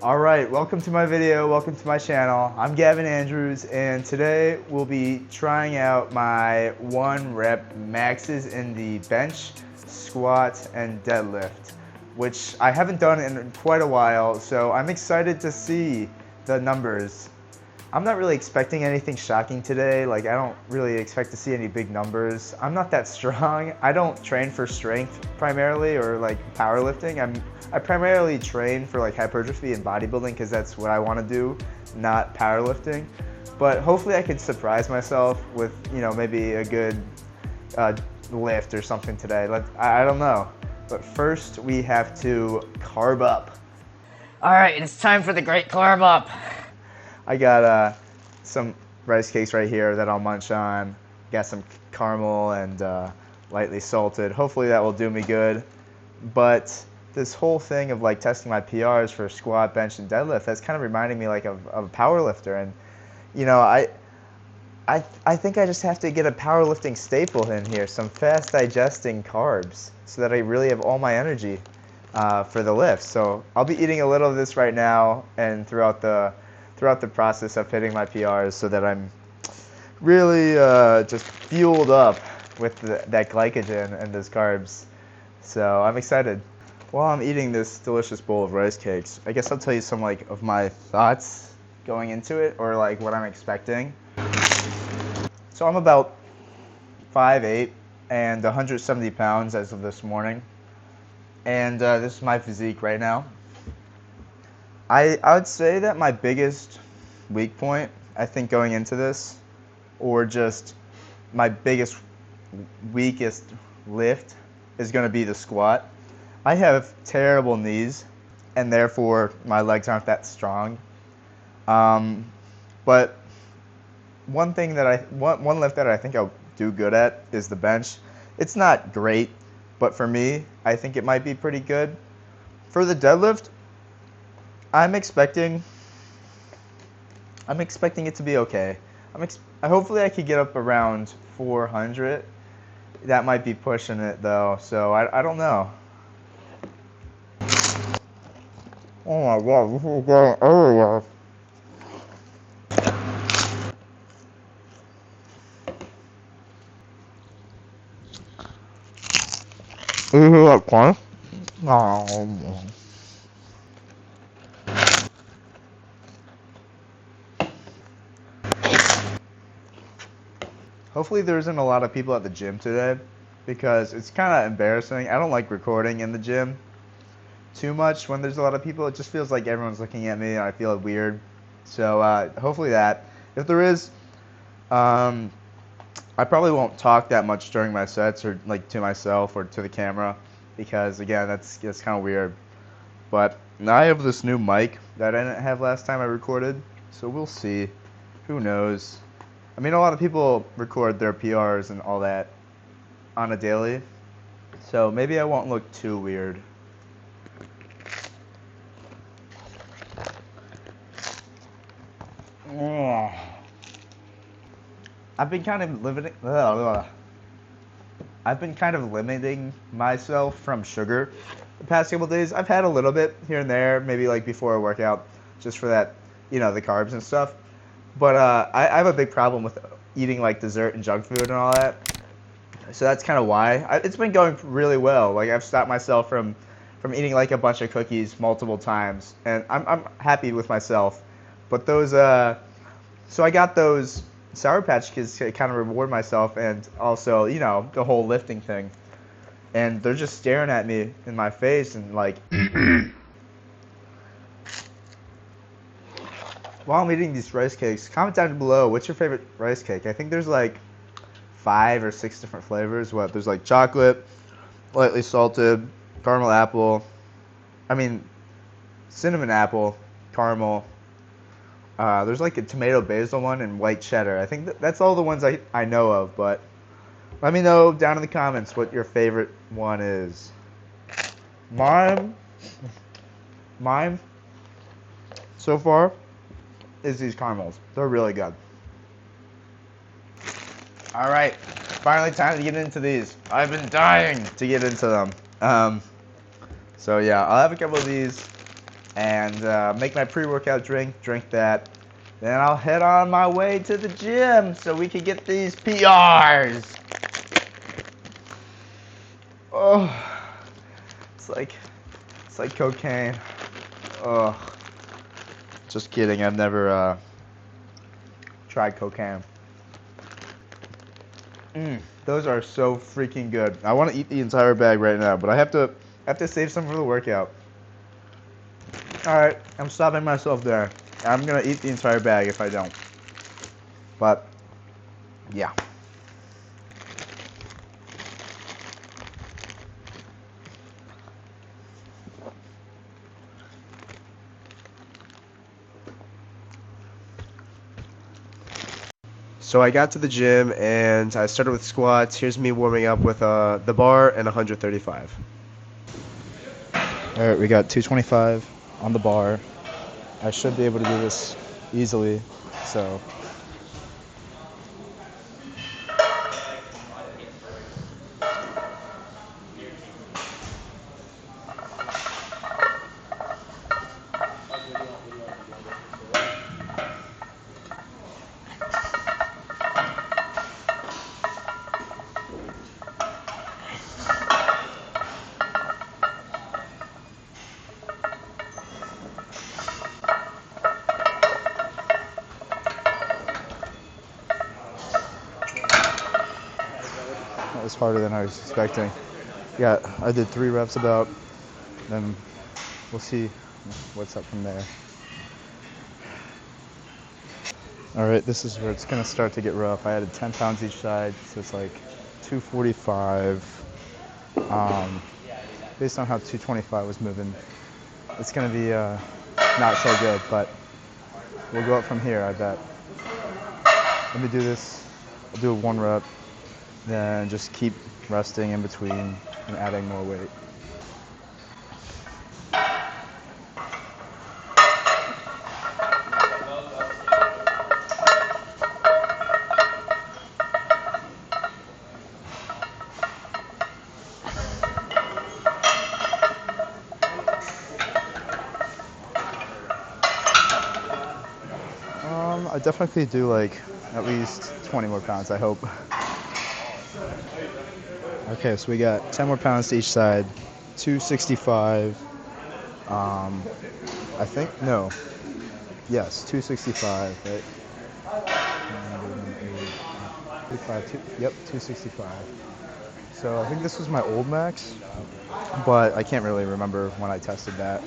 Alright, welcome to my video, welcome to my channel. I'm Gavin Andrews, and today we'll be trying out my 1 rep maxes in the bench, squat, and deadlift, which I haven't done in quite a while, so I'm excited to see the numbers. I'm not really expecting anything shocking today. Like, I don't really expect to see any big numbers. I'm not that strong. I don't train for strength primarily or like powerlifting. I primarily train for like hypertrophy and bodybuilding because that's what I want to do, not powerlifting. But hopefully I could surprise myself with, you know, maybe a good lift or something today. I don't know. But first we have to carb up. All right, it's time for the great carb up. I got some rice cakes right here that I'll munch on. Got some caramel and lightly salted. Hopefully that will do me good. But this whole thing of like testing my PRs for squat, bench, and deadlift, that's kind of reminding me like of a power lifter. And you know, I think I just have to get a powerlifting staple in here, some fast digesting carbs, so that I really have all my energy for the lift. So I'll be eating a little of this right now and throughout the process of hitting my PRs, so that I'm really just fueled up with that glycogen and those carbs. So I'm excited. While I'm eating this delicious bowl of rice cakes, I guess I'll tell you some like of my thoughts going into it, or like what I'm expecting. So I'm about 5'8" and 170 pounds as of this morning, and this is my physique right now. I would say that my biggest weak point, I think, going into this, or just my biggest, weakest lift, is going to be the squat. I have terrible knees, and therefore my legs aren't that strong. But one lift that I think I'll do good at is the bench. It's not great, but for me, I think it might be pretty good. For the deadlift, I'm expecting it to be okay. Hopefully I could get up around 400. That might be pushing it though, so I don't know. Oh my god, this is getting everywhere. You hear that crunch? Oh. Hopefully there isn't a lot of people at the gym today, because it's kind of embarrassing. I don't like recording in the gym too much when there's a lot of people. It just feels like everyone's looking at me and I feel weird. So hopefully that. If there is, I probably won't talk that much during my sets, or like to myself or to the camera, because again, that's kind of weird. But now I have this new mic that I didn't have last time I recorded, so we'll see. Who knows? I mean, a lot of people record their PRs and all that on a daily, so maybe I won't look too weird. I've been kind of limiting myself from sugar the past couple days. I've had a little bit here and there, maybe like before a workout, just for that, you know, the carbs and stuff. But I have a big problem with eating like dessert and junk food and all that. So that's kind of why. It's been going really well. Like, I've stopped myself from eating like a bunch of cookies multiple times, and I'm happy with myself. But those, so I got those Sour Patch Kids to kind of reward myself, and also, you know, the whole lifting thing. And they're just staring at me in my face and like. While I'm eating these rice cakes, comment down below, what's your favorite rice cake? I think there's like 5 or 6 different flavors. There's like chocolate, lightly salted, caramel apple, cinnamon apple, caramel. There's like a tomato basil one and white cheddar. I think that's all the ones I know of, but let me know down in the comments what your favorite one is. Mine so far is these caramels. They're really good. All right, finally time to get into these. I've been dying to get into them. So yeah, I'll have a couple of these, and make my pre-workout drink that. Then I'll head on my way to the gym so we can get these PRs. Oh, it's like cocaine. Oh, just kidding. I've never tried cocaine. Those are so freaking good. I want to eat the entire bag right now, but I have to save some for the workout. All right, I'm stopping myself there. I'm gonna eat the entire bag if I don't. But yeah. So I got to the gym and I started with squats. Here's me warming up with the bar and 135. All right, we got 225 on the bar. I should be able to do this easily, so. That was harder than I was expecting. Yeah, I did 3 reps about, then we'll see what's up from there. All right, this is where it's gonna start to get rough. I added 10 pounds each side, so it's like 245. Based on how 225 was moving, it's gonna be not so good, but we'll go up from here, I bet. Let me do this. I'll do 1 rep, then just keep resting in between and adding more weight. I definitely do like at least 20 more pounds, I hope. Okay, so we got 10 more pounds to each side, 265. I think, no. Yes, 265, right? 265. So I think this was my old max, but I can't really remember when I tested that.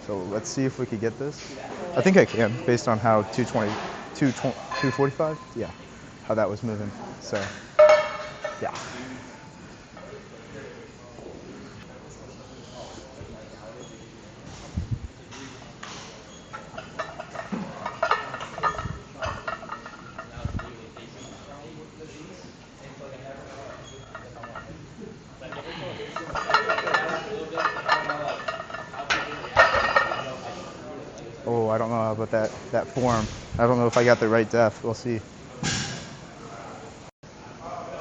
So let's see if we could get this. I think I can, based on how 245? Yeah, how that was moving. So, yeah. Oh, I don't know about that form. I don't know if I got the right depth. We'll see.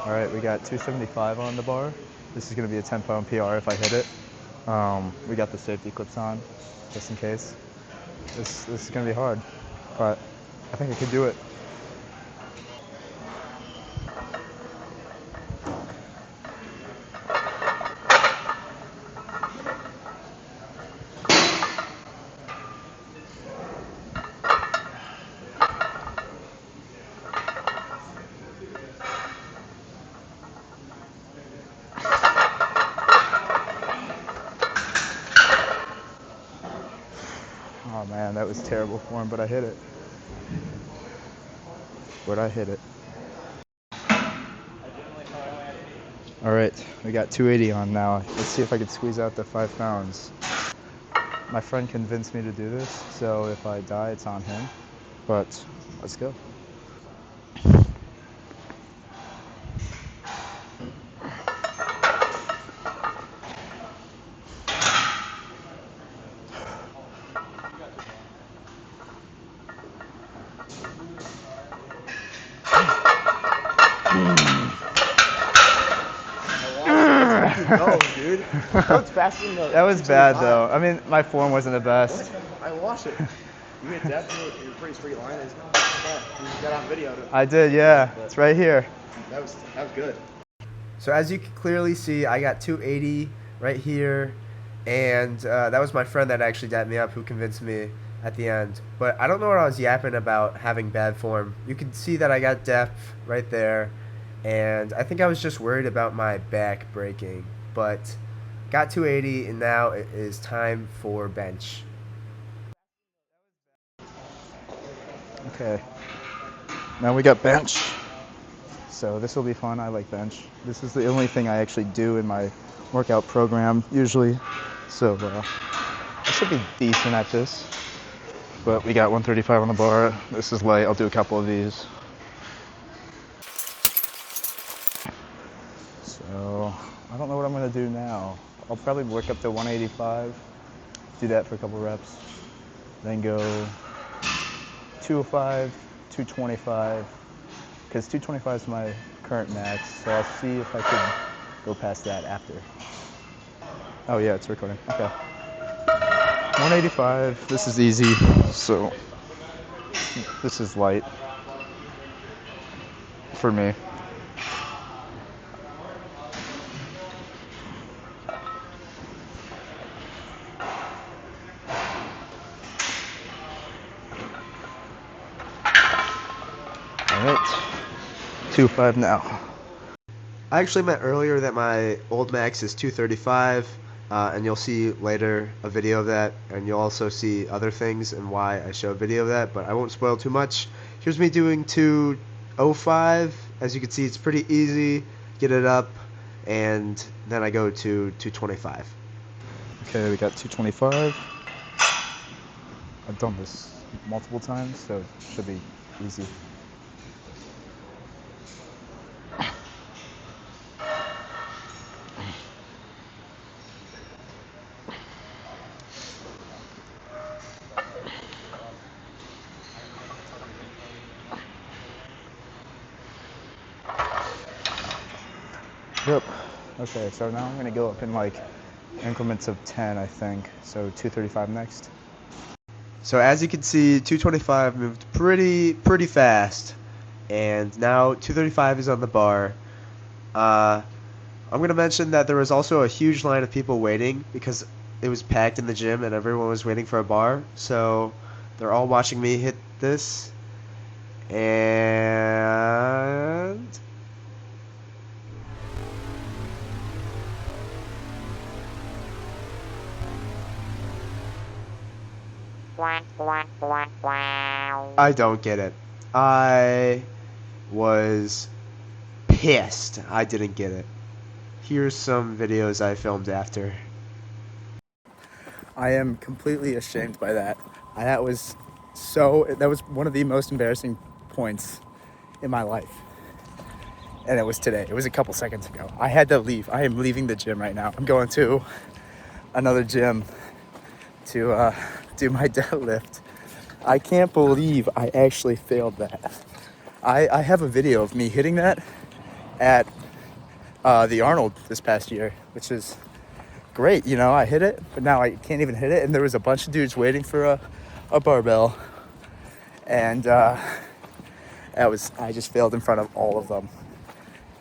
All right, we got 275 on the bar. This is going to be a 10-pound PR if I hit it. We got the safety clips on, just in case. This is going to be hard, but I think I could do it. Oh man, that was terrible form, but I hit it. All right, we got 280 on now. Let's see if I can squeeze out the 5 pounds. My friend convinced me to do this, so if I die, it's on him. But let's go. Go, dude. That was faster than That was bad though. I mean, my form wasn't the best. watched it. You hit depth, you're pretty straight line. It's not bad. You got on video. I did, yeah. It's right here. That was good. So as you can clearly see, I got 280 right here, and that was my friend that actually dapped me up who convinced me at the end. But I don't know what I was yapping about having bad form. You can see that I got depth right there, and I think I was just worried about my back breaking. But got 280, and now it is time for bench. Okay. Now we got bench. So this will be fun. I like bench. This is the only thing I actually do in my workout program usually. So I should be decent at this. But we got 135 on the bar. This is light. I'll do a couple of these. So I don't know what I'm going to do now. I'll probably work up to 185. Do that for a couple reps. Then go 205, 225. Because 225 is my current max, so I'll see if I can go past that after. Oh yeah, it's recording. Okay. 185, this is easy, so this is light for me. Alright. 2.5 now. I actually meant earlier that my old max is 235, and you'll see later a video of that, and you'll also see other things and why I show a video of that, but I won't spoil too much. Here's me doing 205. As you can see, it's pretty easy. Get it up, and then I go to 225. Okay, we got 225. I've done this multiple times, so it should be easy. Yep. Okay, so now I'm going to go up in like increments of 10, I think. So 235 next. So as you can see, 225 moved pretty fast, and now 235 is on the bar. I'm going to mention that there was also a huge line of people waiting because it was packed in the gym and everyone was waiting for a bar. So they're all watching me hit this, and I don't get it. I was pissed I didn't get it. Here's some videos I filmed after. I am completely ashamed by that. That was one of the most embarrassing points in my life. And it was today. It was a couple seconds ago. I had to leave. I am leaving the gym right now. I'm going to another gym to do my deadlift. I can't believe I actually failed that. I have a video of me hitting that at the Arnold this past year, which is great. You know, I hit it, but now I can't even hit it. And there was a bunch of dudes waiting for a barbell. And I just failed in front of all of them.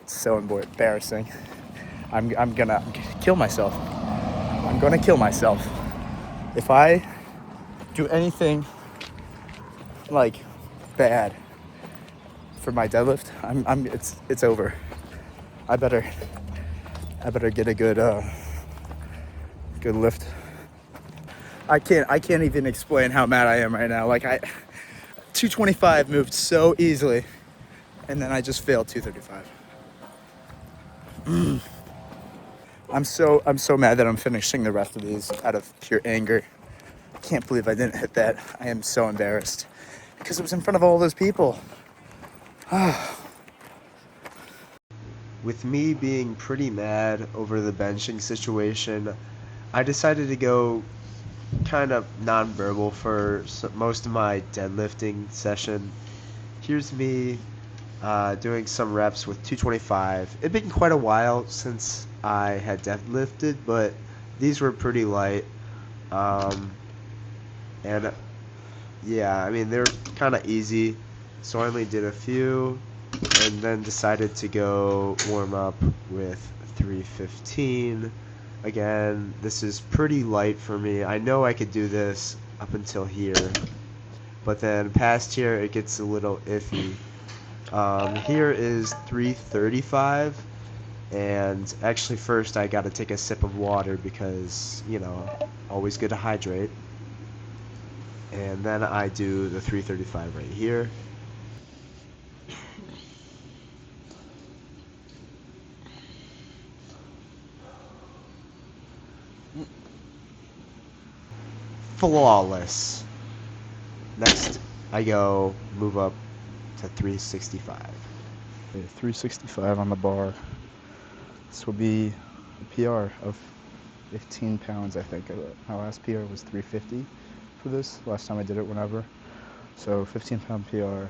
It's so embarrassing. I'm gonna kill myself. I'm gonna kill myself. If I do anything like bad for my deadlift, it's over. I better get a good lift. I can't even explain how mad I am right now. Like 225 moved so easily, and then I just failed 235. I'm so mad that I'm finishing the rest of these out of pure anger. I can't believe I didn't hit that. I am so embarrassed because it was in front of all those people. With me being pretty mad over the benching situation, I decided to go kind of non-verbal for most of my deadlifting session. Here's me doing some reps with 225. It'd been quite a while since I had deadlifted, but these were pretty light. And yeah, I mean, they're kind of easy. So I only did a few and then decided to go warm up with 315. Again, this is pretty light for me. I know I could do this up until here, but then past here it gets a little iffy. Here is 335, and actually first I gotta take a sip of water because, you know, always good to hydrate. And then I do the 335 right here. Flawless. Next, I go move up to 365. Okay, 365 on the bar. This will be a PR of 15 pounds, I think. My last PR was 350 for this, last time I did it, whenever. So 15-pound PR.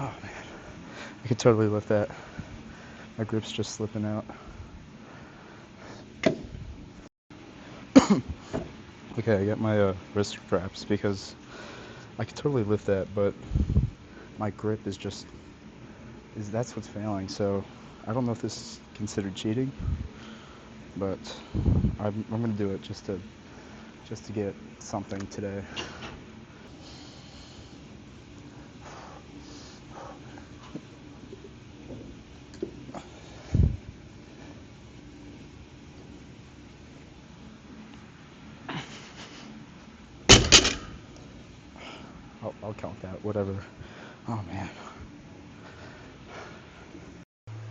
Oh man, I could totally lift that. My grip's just slipping out. Okay, I got my wrist straps because I could totally lift that, but my grip is that's what's failing. So I don't know if this is considered cheating, but I'm gonna do it just to get something today. I'll count that, whatever. Oh man.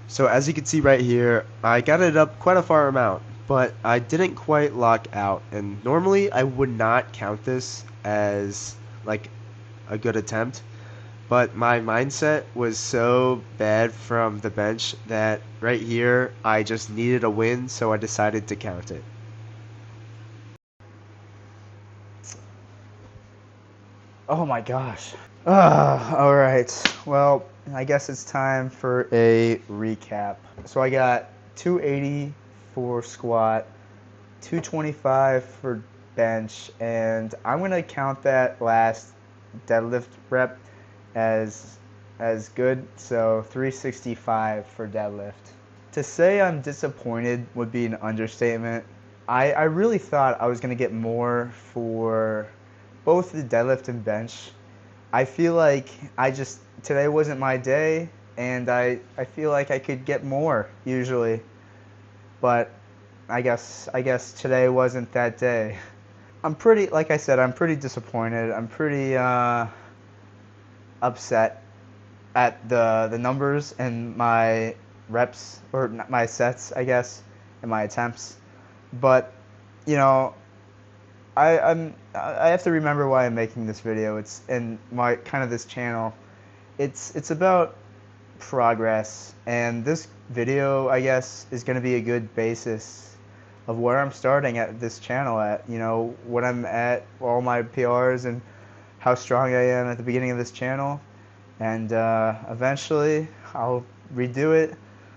So as you can see right here, I got it up quite a far amount, but I didn't quite lock out. And normally I would not count this as like a good attempt, but my mindset was so bad from the bench that right here I just needed a win, so I decided to count it. Oh my gosh. All right. Well, I guess it's time for a recap. So I got 280 for squat, 225 for bench, and I'm gonna count that last deadlift rep as good. So 365 for deadlift. To say I'm disappointed would be an understatement. I really thought I was gonna get more for both the deadlift and bench. I feel like today wasn't my day, and I feel like I could get more usually, but I guess today wasn't that day. Like I said, I'm pretty disappointed. I'm pretty upset at the numbers and my reps, or my sets, I guess, and my attempts. But you know, I have to remember why I'm making this video. It's in my kind of this channel. It's about progress, and this video, I guess, is going to be a good basis of where I'm starting at this channel at. You know, what I'm at, all my PRs, and how strong I am at the beginning of this channel. And eventually, I'll redo it.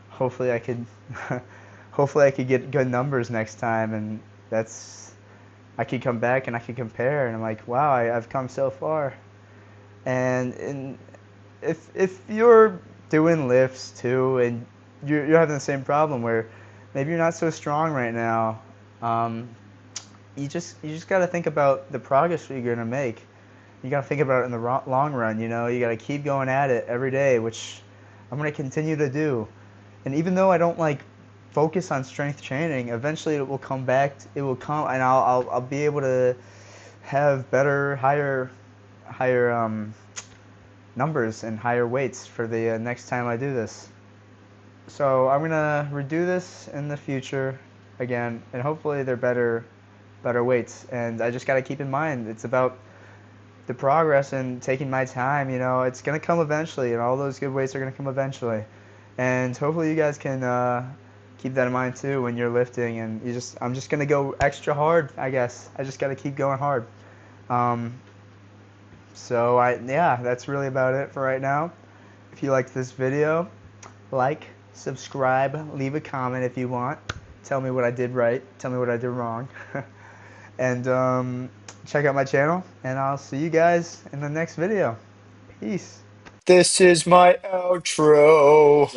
Hopefully, I could, hopefully, I could get good numbers next time, and I could come back and I could compare, and I'm like, wow, I've come so far. And if you're doing lifts too, and you're having the same problem where maybe you're not so strong right now, you just got to think about the progress you're gonna make. You got to think about it in the long run. You know, you got to keep going at it every day, which I'm gonna continue to do. And even though I don't like focus on strength training, eventually it will come back. It will come, and I'll be able to have better, higher numbers and higher weights for the next time I do this. So I'm gonna redo this in the future again, and hopefully they're better better weights. And I just got to keep in mind it's about the progress and taking my time. You know, it's gonna come eventually, and all those good weights are gonna come eventually. And hopefully you guys can keep that in mind too when you're lifting. And I'm just gonna go extra hard. I guess I just got to keep going hard. Yeah, that's really about it for right now. If you liked this video, like, subscribe, leave a comment if you want. Tell me what I did right. Tell me what I did wrong. And check out my channel, and I'll see you guys in the next video. Peace. This is my outro.